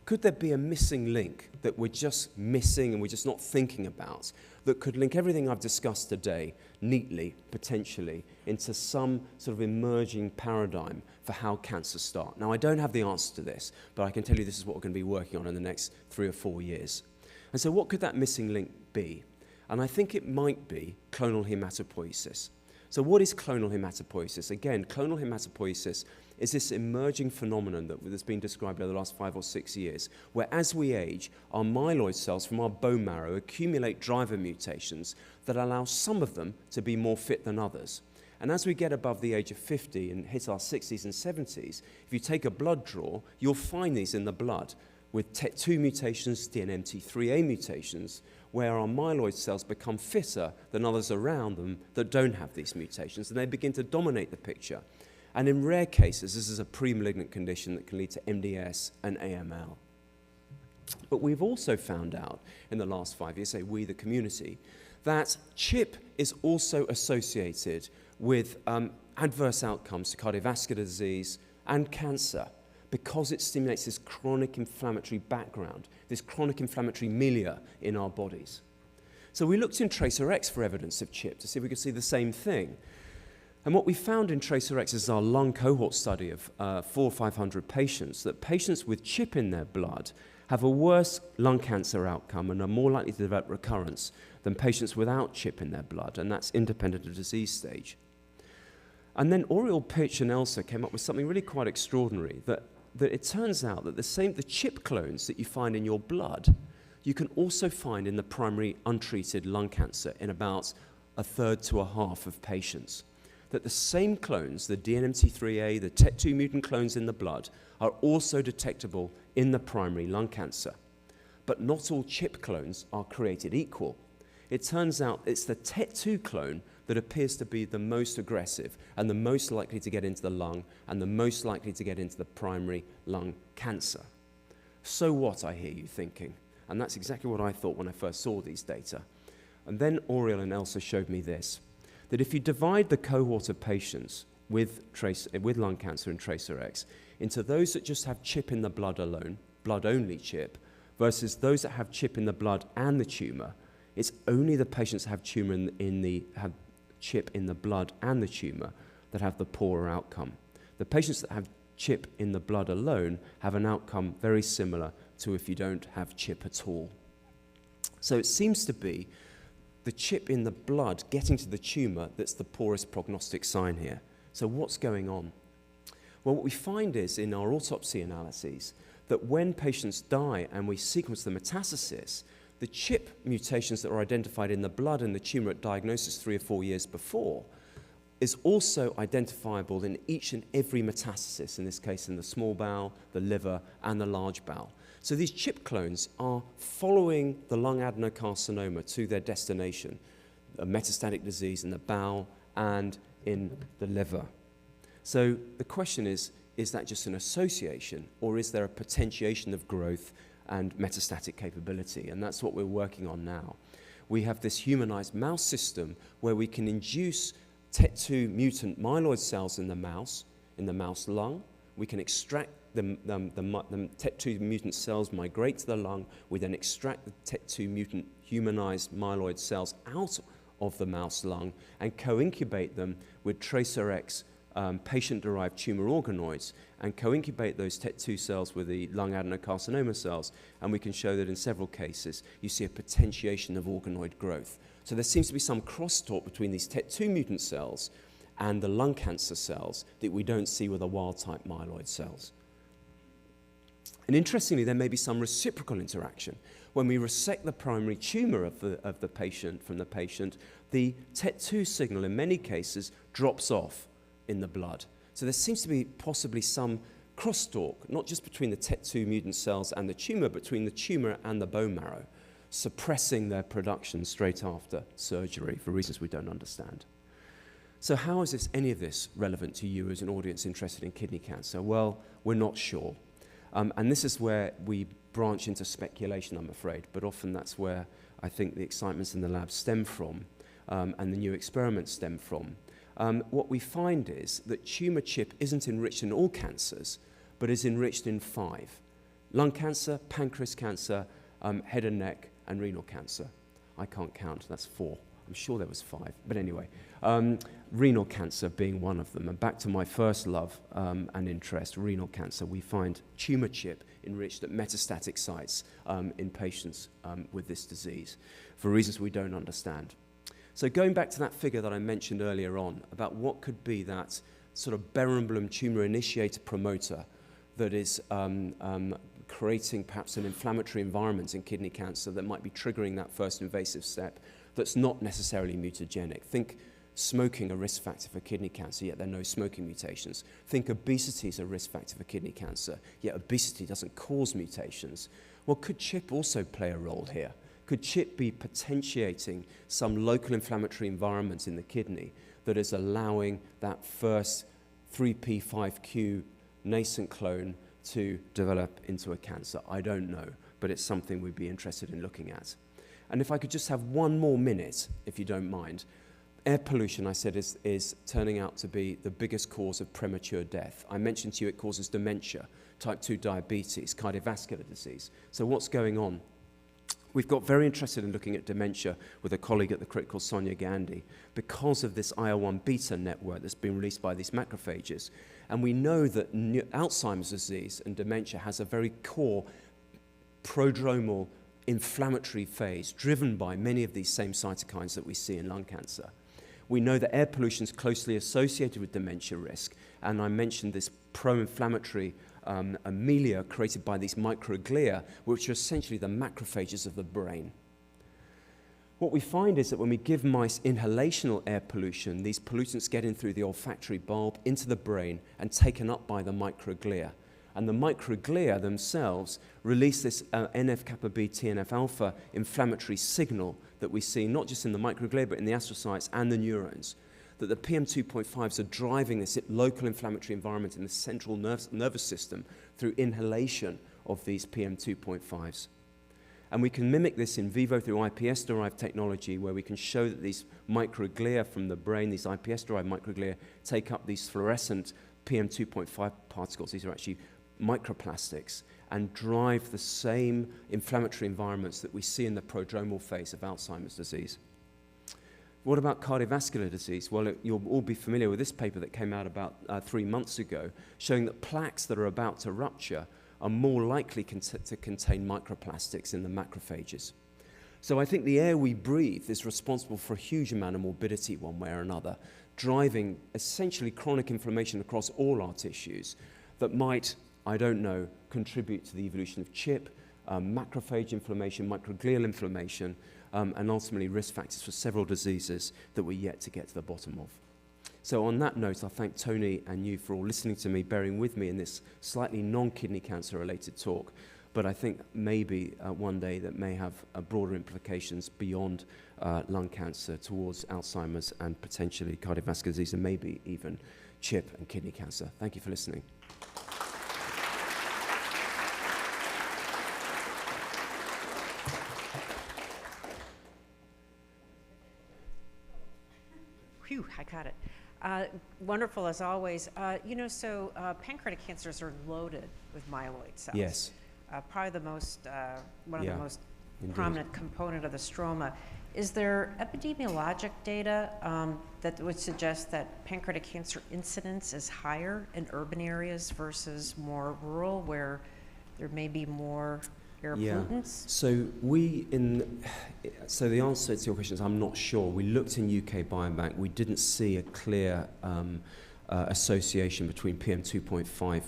could there be a missing link that we're just missing and we're just not thinking about that could link everything I've discussed today neatly, potentially, into some sort of emerging paradigm for how cancers start? Now, I don't have the answer to this, but I can tell you this is what we're going to be working on in the next 3 or 4 years. And so what could that missing link be? And I think it might be clonal hematopoiesis. So what is clonal hematopoiesis? Again, clonal hematopoiesis is this emerging phenomenon that's been described over the last 5 or 6 years, where as we age, our myeloid cells from our bone marrow accumulate driver mutations that allow some of them to be more fit than others. And as we get above the age of 50 and hit our 60s and 70s, if you take a blood draw, you'll find these in the blood with TET2 mutations, DNMT3A mutations, where our myeloid cells become fitter than others around them that don't have these mutations, and they begin to dominate the picture. And in rare cases, this is a pre-malignant condition that can lead to MDS and AML. But we've also found out in the last 5 years, say we, the community, that CHIP is also associated with adverse outcomes to cardiovascular disease and cancer because it stimulates this chronic inflammatory background, this chronic inflammatory milieu in our bodies. So we looked in TRACERx for evidence of CHIP to see if we could see the same thing. And what we found in TRACERx is our lung cohort study of 400 or 500 patients, that patients with CHIP in their blood have a worse lung cancer outcome and are more likely to develop recurrence than patients without CHIP in their blood, and that's independent of disease stage. And then Oriel, Pitch, and Elsa came up with something really quite extraordinary, that it turns out that the CHIP clones that you find in your blood, you can also find in the primary untreated lung cancer in about 1/3 to 1/2 of patients. That the same clones, the DNMT3A, the TET2 mutant clones in the blood, are also detectable in the primary lung cancer. But not all CHIP clones are created equal. It turns out it's the TET2 clone that appears to be the most aggressive and the most likely to get into the lung and the most likely to get into the primary lung cancer. So what, I hear you thinking? And that's exactly what I thought when I first saw these data. And then Oriel and Elsa showed me this, that if you divide the cohort of patients with lung cancer in TRACERx into those that just have CHIP in the blood alone, blood-only CHIP, versus those that have CHIP in the blood and the tumor, it's only the patients that have have CHIP in the blood and the tumor that have the poorer outcome. The patients that have CHIP in the blood alone have an outcome very similar to if you don't have CHIP at all. So it seems to be the CHIP in the blood getting to the tumor that's the poorest prognostic sign here. So what's going on? Well, what we find is in our autopsy analyses that when patients die and we sequence the metastasis, the CHIP mutations that are identified in the blood and the tumor at diagnosis 3 or 4 years before is also identifiable in each and every metastasis, in this case in the small bowel, the liver, and the large bowel. So these CHIP clones are following the lung adenocarcinoma to their destination, a metastatic disease in the bowel and in the liver. So the question is is that just an association, or is there a potentiation of growth and metastatic capability? And that's what we're working on now. We have this humanized mouse system where we can induce TET2 mutant myeloid cells in the mouse lung. We can extract the TET2 mutant cells, migrate to the lung. We then extract the TET2 mutant humanized myeloid cells out of the mouse lung and co-incubate them with TracerX patient-derived tumor organoids, and co-incubate those TET2 cells with the lung adenocarcinoma cells, and we can show that in several cases you see a potentiation of organoid growth. So there seems to be some crosstalk between these TET2 mutant cells and the lung cancer cells that we don't see with the wild-type myeloid cells. And interestingly, there may be some reciprocal interaction. When we resect the primary tumor of the patient from the patient, the TET2 signal in many cases drops off in the blood. So there seems to be possibly some crosstalk, not just between the TET2 mutant cells and the tumor, but between the tumor and the bone marrow, suppressing their production straight after surgery for reasons we don't understand. So how is any of this relevant to you as an audience interested in kidney cancer? Well, we're not sure. And this is where we branch into speculation, I'm afraid, but often that's where I think the excitements in the lab stem from, and the new experiments stem from. What we find is that tumor chip isn't enriched in all cancers, but is enriched in 5. Lung cancer, pancreas cancer, head and neck, and renal cancer. I can't count, that's 4. I'm sure there was 5, but anyway. Renal cancer being one of them. And back to my first love and interest, renal cancer, we find tumor chip enriched at metastatic sites in patients with this disease for reasons we don't understand. So going back to that figure that I mentioned earlier on about what could be that sort of Berenblum tumor initiator promoter that is creating perhaps an inflammatory environment in kidney cancer that might be triggering that first invasive step that's not necessarily mutagenic. Think smoking a risk factor for kidney cancer, yet there are no smoking mutations. Think obesity is a risk factor for kidney cancer, yet obesity doesn't cause mutations. Well, could CHIP also play a role here? Could CHIP be potentiating some local inflammatory environment in the kidney that is allowing that first 3p5q nascent clone to develop into a cancer? I don't know, but it's something we'd be interested in looking at. And if I could just have one more minute, if you don't mind. Air pollution, I said, is turning out to be the biggest cause of premature death. I mentioned to you it causes dementia, type 2 diabetes, cardiovascular disease. So what's going on? We've got very interested in looking at dementia with a colleague at the Crick called Sonia Gandhi because of this IL-1 beta network that's been released by these macrophages. And we know that Alzheimer's disease and dementia has a very core prodromal inflammatory phase driven by many of these same cytokines that we see in lung cancer. We know that air pollution is closely associated with dementia risk, and I mentioned this pro-inflammatory amelia created by these microglia, which are essentially the macrophages of the brain. What we find is that when we give mice inhalational air pollution, these pollutants get in through the olfactory bulb into the brain and taken up by the microglia. And the microglia themselves release this NF-kappa B, TNF-alpha inflammatory signal that we see not just in the microglia but in the astrocytes and the neurons, that the PM2.5s are driving this local inflammatory environment in the central nervous system through inhalation of these PM2.5s. And we can mimic this in vivo through iPS-derived technology where we can show that these microglia from the brain, these iPS-derived microglia, take up these fluorescent PM2.5 particles. These are actually microplastics, and drive the same inflammatory environments that we see in the prodromal phase of Alzheimer's disease. What about cardiovascular disease? Well, you'll all be familiar with this paper that came out about 3 months ago, showing that plaques that are about to rupture are more likely to contain microplastics in the macrophages. So I think the air we breathe is responsible for a huge amount of morbidity one way or another, driving essentially chronic inflammation across all our tissues that might, I don't know, contribute to the evolution of CHIP, macrophage inflammation, microglial inflammation, and ultimately risk factors for several diseases that we're yet to get to the bottom of. So on that note, I thank Tony and you for all listening to me, bearing with me in this slightly non-kidney cancer related talk, but I think maybe one day that may have broader implications beyond lung cancer towards Alzheimer's and potentially cardiovascular disease and maybe even CHIP and kidney cancer. Thank you for listening. Phew, I got it. Wonderful as always. So pancreatic cancers are loaded with myeloid cells. Yes. Probably the most, one of the most indeed. prominent component of the stroma. Is there epidemiologic data that would suggest that pancreatic cancer incidence is higher in urban areas versus more rural, where there may be more air pollutants? So the answer to your question is I'm not sure. We looked in UK Biobank. We didn't see a clear association between PM2.5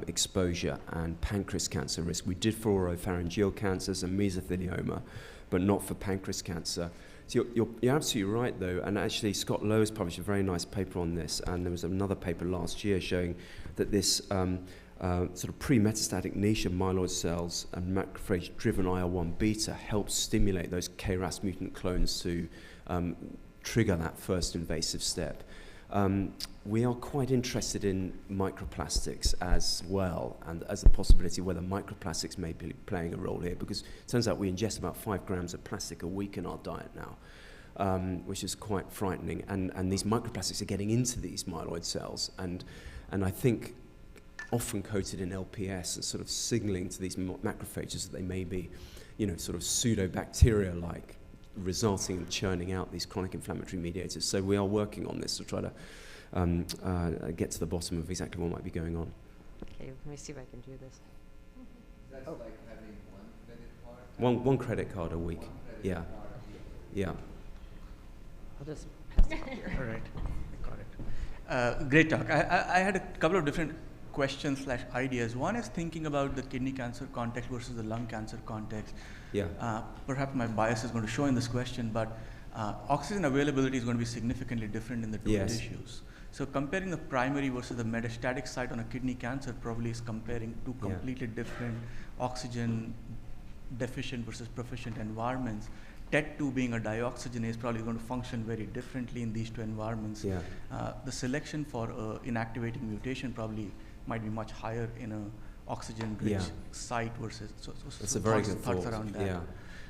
exposure and pancreas cancer risk. We did for oropharyngeal cancers and mesothelioma, but not for pancreas cancer. So you're absolutely right, though, and actually Scott Lowe has published a very nice paper on this, and there was another paper last year showing that this sort of pre-metastatic niche of myeloid cells and macrophage-driven IL-1 beta helps stimulate those KRAS mutant clones to trigger that first invasive step. We are quite interested in microplastics as well, and as the possibility whether microplastics may be playing a role here, because it turns out we ingest about 5 grams of plastic a week in our diet now, which is quite frightening, and these microplastics are getting into these myeloid cells, and I think often coated in LPS and sort of signaling to these macrophages that they may be, sort of pseudo-bacteria-like, resulting in churning out these chronic inflammatory mediators. So we are working on this to try to get to the bottom of exactly what might be going on. Okay, let me see if I can do this. That's like having one credit card? One credit card a week. Yeah. Yeah. I'll just pass it up here. All right, got it. Great talk. I had a couple of different questions/ideas. One is thinking about the kidney cancer context versus the lung cancer context. Yeah. Perhaps my bias is going to show in this question, but oxygen availability is going to be significantly different in the two tissues. So comparing the primary versus the metastatic site on a kidney cancer probably is comparing two completely different oxygen deficient versus proficient environments. TET2 being a dioxygenase probably going to function very differently in these two environments. Yeah. The selection for inactivating mutation probably might be much higher in a oxygen-rich site versus. So it's a very good thought. Around that. Yeah,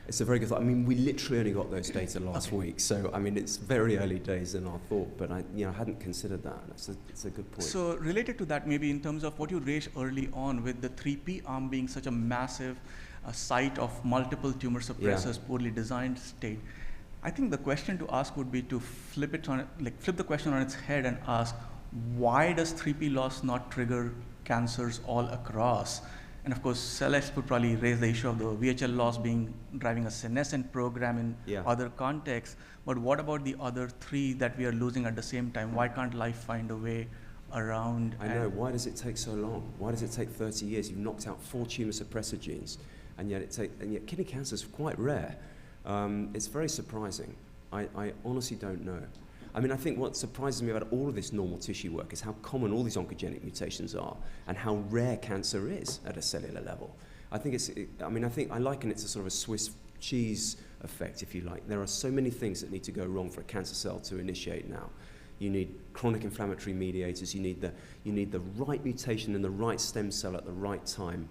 it's a very good thought. I mean, we literally only got those data last week, so I mean, it's very early days in our thought. But I hadn't considered that. It's a good point. So related to that, maybe in terms of what you raised early on with the 3P arm being such a massive site of multiple tumor suppressors, poorly designed state. I think the question to ask would be to flip the question on its head and ask, why does 3P loss not trigger cancers all across? And of course, Celeste would probably raise the issue of the VHL loss driving a senescent program in other contexts. But what about the other 3 that we are losing at the same time? Why can't life find a way around? I know. Why does it take so long? Why does it take 30 years? You've knocked out 4 tumor suppressor genes, and yet kidney cancer is quite rare. It's very surprising. I honestly don't know. I mean, I think what surprises me about all of this normal tissue work is how common all these oncogenic mutations are and how rare cancer is at a cellular level. I think I liken it to sort of a Swiss cheese effect, if you like. There are so many things that need to go wrong for a cancer cell to initiate now. You need chronic inflammatory mediators. You need the right mutation in the right stem cell at the right time,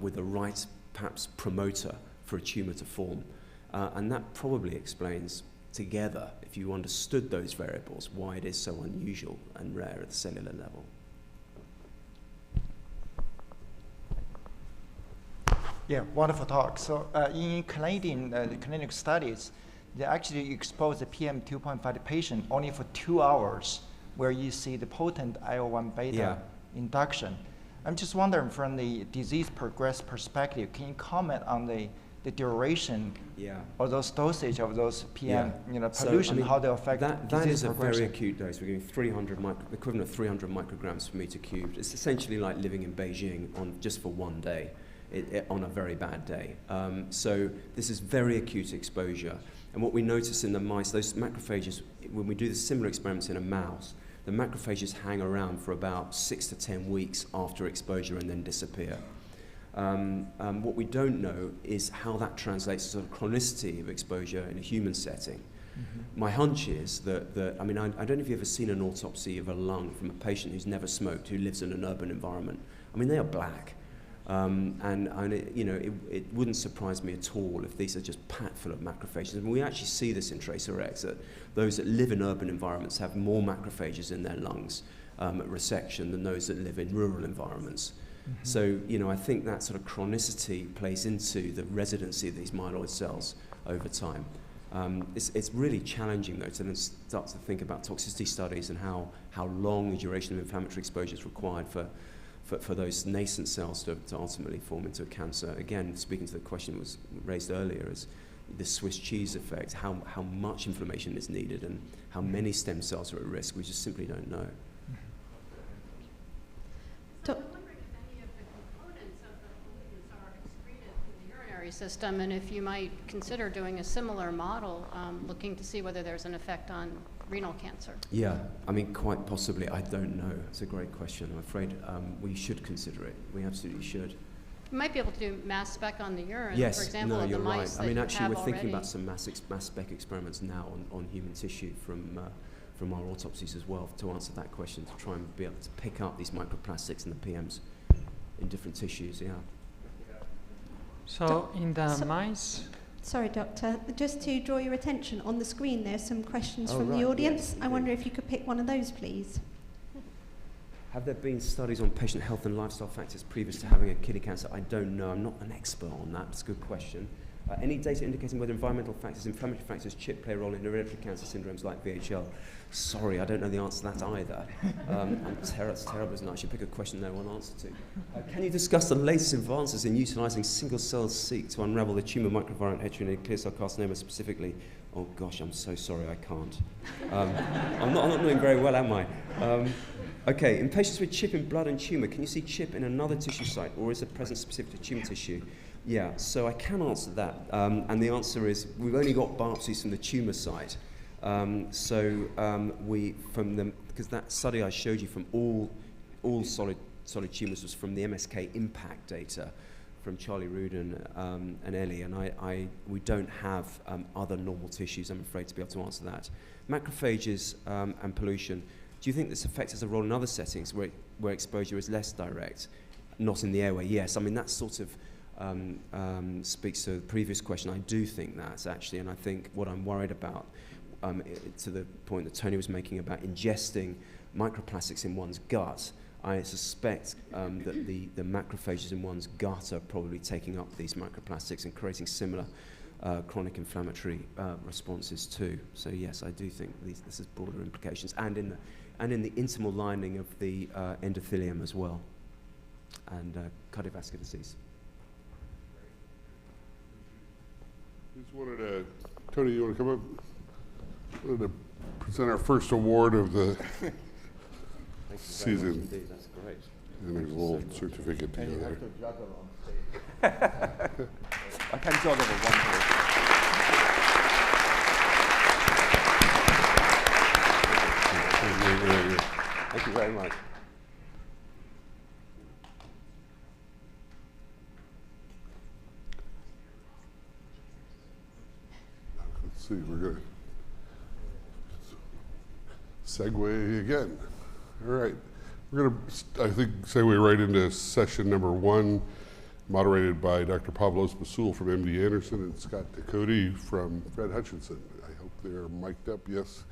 with the right, perhaps, promoter for a tumor to form. And that probably explains together, if you understood those variables, why it is so unusual and rare at the cellular level. Yeah, wonderful talk. So in Canadian clinical studies, they actually expose the PM2.5 patient only for 2 hours, where you see the potent IL-1 beta induction. I'm just wondering, from the disease progress perspective, can you comment on the duration or those dosage of those PM pollution, how they affect that disease is progression? A very acute dose. We're giving the equivalent of 300 micrograms per meter cubed. It's essentially like living in Beijing just for one day, on a very bad day. So this is very acute exposure. And what we notice in the mice, those macrophages, when we do the similar experiments in a mouse, the macrophages hang around for about 6 to 10 weeks after exposure and then disappear. What we don't know is how that translates to sort of chronicity of exposure in a human setting. Mm-hmm. My hunch is that I don't know if you've ever seen an autopsy of a lung from a patient who's never smoked, who lives in an urban environment. I mean, they are black. And it wouldn't surprise me at all if these are just packed full of macrophages. And we actually see this in TRACERx, that those that live in urban environments have more macrophages in their lungs at resection than those that live in rural environments. Mm-hmm. So, I think that sort of chronicity plays into the residency of these myeloid cells over time. It's really challenging, though, to then start to think about toxicity studies and how long the duration of inflammatory exposure is required for those nascent cells to ultimately form into a cancer. Again, speaking to the question that was raised earlier, is the Swiss cheese effect, how much inflammation is needed and how many stem cells are at risk. We just simply don't know. So I'm wondering if any of the components of the pollutants are excreted through the urinary system, and if you might consider doing a similar model, looking to see whether there's an effect on renal cancer. Yeah, I mean, quite possibly. I don't know. It's a great question. I'm afraid we should consider it. We absolutely should. You might be able to do mass spec on the urine, yes, for example, no, of the you're mice right. I mean, that you actually, have we're thinking already. about some mass spec experiments now on human tissue from our autopsies as well, to answer that question, to try and be able to pick up these microplastics and the PMs in different tissues, yeah. So in the mice... Sorry, Doctor. Just to draw your attention, on the screen there's some questions from right, the audience. yes, I wonder if you could pick one of those, please. Have there been studies on patient health and lifestyle factors previous to having a kidney cancer? I don't know. I'm not an expert on that. It's a good question. Any data indicating whether environmental factors, inflammatory factors, CHIP play a role in hereditary cancer syndromes like VHL? Sorry, I don't know the answer to that either. It's terrible, isn't it? I should pick a question no one answered to. Can you discuss the latest advances in utilising single-cell seq to unravel the tumour microvariant heterogeneous clear cell carcinoma specifically? Oh gosh, I'm so sorry, I can't. I'm not doing very well, am I? Okay, in patients with CHIP in blood and tumour, can you see CHIP in another tissue site, or is it present specific to tumour tissue? Yeah, so I can answer that, and the answer is we've only got biopsies from the tumour site. Because that study I showed you from all solid tumours was from the MSK impact data from Charlie Rudin and Ellie, and we don't have other normal tissues, I'm afraid, to be able to answer that. Macrophages and pollution. Do you think this affects as a role in other settings where exposure is less direct, not in the airway? Yes, I mean that sort of speaks to the previous question. I do think that, actually, and I think what I'm worried about, to the point that Tony was making about ingesting microplastics in one's gut, I suspect that the macrophages in one's gut are probably taking up these microplastics and creating similar chronic inflammatory responses too. So yes, I do think this has broader implications, and in the intimal lining of the endothelium as well, and cardiovascular disease. Just wanted to, Tony, you want to come up? Wanted to present our first award of the season. Indeed, that's great. And there's a little certificate to go there. I can juggle with one hand. Thank you very much. Let's see, we're going to segue again. All right. We're going to, I think, segue right into session number 1, moderated by Dr. Pavlos Basul from MD Anderson and Scott Ducote from Fred Hutchinson. I hope they're mic'd up, yes.